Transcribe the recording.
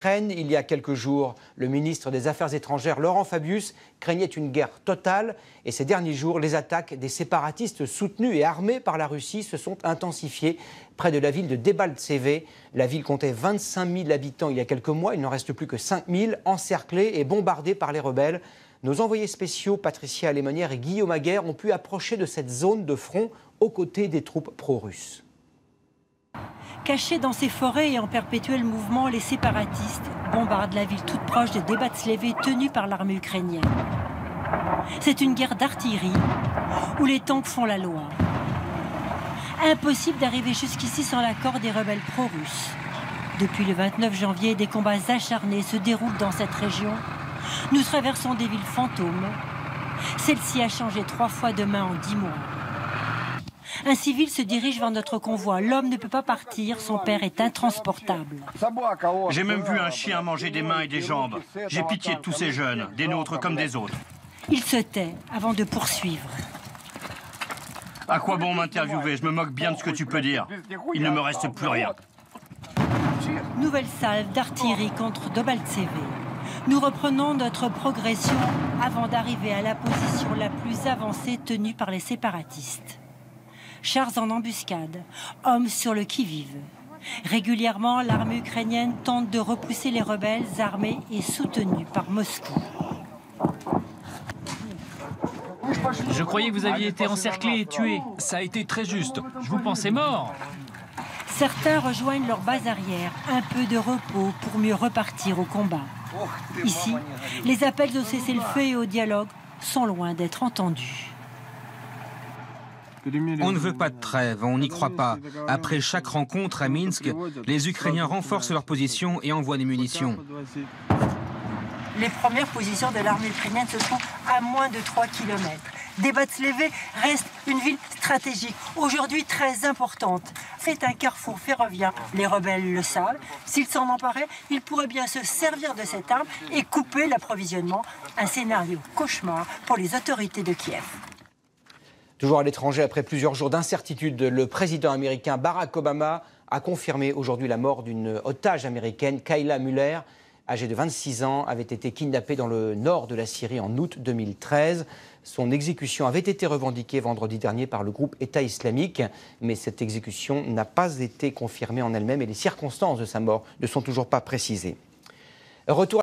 Il y a quelques jours, le ministre des Affaires étrangères, Laurent Fabius, craignait une guerre totale. Et ces derniers jours, les attaques des séparatistes soutenus et armés par la Russie se sont intensifiées près de la ville de Debaltseve. La ville comptait 25 000 habitants il y a quelques mois. Il n'en reste plus que 5 000, encerclés et bombardés par les rebelles. Nos envoyés spéciaux, Patricia Alémonière et Guillaume Aguerre, ont pu approcher de cette zone de front aux côtés des troupes pro-russes. Cachés dans ces forêts et en perpétuel mouvement, les séparatistes bombardent la ville toute proche de Debaltseve tenue par l'armée ukrainienne. C'est une guerre d'artillerie où les tanks font la loi. Impossible d'arriver jusqu'ici sans l'accord des rebelles pro-russes. Depuis le 29 janvier, des combats acharnés se déroulent dans cette région. Nous traversons des villes fantômes. Celle-ci a changé 3 fois de main en 10 mois. Un civil se dirige vers notre convoi. L'homme ne peut pas partir, son père est intransportable. J'ai même vu un chien manger des mains et des jambes. J'ai pitié de tous ces jeunes, des nôtres comme des autres. Il se tait avant de poursuivre. À quoi bon m'interviewer? Je me moque bien de ce que tu peux dire. Il ne me reste plus rien. Nouvelle salve d'artillerie contre Debaltseve. Nous reprenons notre progression avant d'arriver à la position la plus avancée tenue par les séparatistes. Chars en embuscade, hommes sur le qui-vive. Régulièrement, l'armée ukrainienne tente de repousser les rebelles armés et soutenus par Moscou. Je croyais que vous aviez été encerclés et tués. Ça a été très juste. Je vous pensais mort. Certains rejoignent leur base arrière, un peu de repos pour mieux repartir au combat. Ici, les appels au cessez-le-feu et au dialogue sont loin d'être entendus. On ne veut pas de trêve, on n'y croit pas. Après chaque rencontre à Minsk, les Ukrainiens renforcent leur position et envoient des munitions. Les premières positions de l'armée ukrainienne se trouvent à moins de 3 km. Debaltseve reste une ville stratégique, aujourd'hui très importante. C'est un carrefour ferroviaire, les rebelles le savent. S'ils s'en emparaient, ils pourraient bien se servir de cette arme et couper l'approvisionnement. Un scénario cauchemar pour les autorités de Kiev. Toujours à l'étranger, après plusieurs jours d'incertitude, le président américain Barack Obama a confirmé aujourd'hui la mort d'une otage américaine, Kayla Mueller, âgée de 26 ans, avait été kidnappée dans le nord de la Syrie en août 2013. Son exécution avait été revendiquée vendredi dernier par le groupe État islamique, mais cette exécution n'a pas été confirmée en elle-même et les circonstances de sa mort ne sont toujours pas précisées. Retour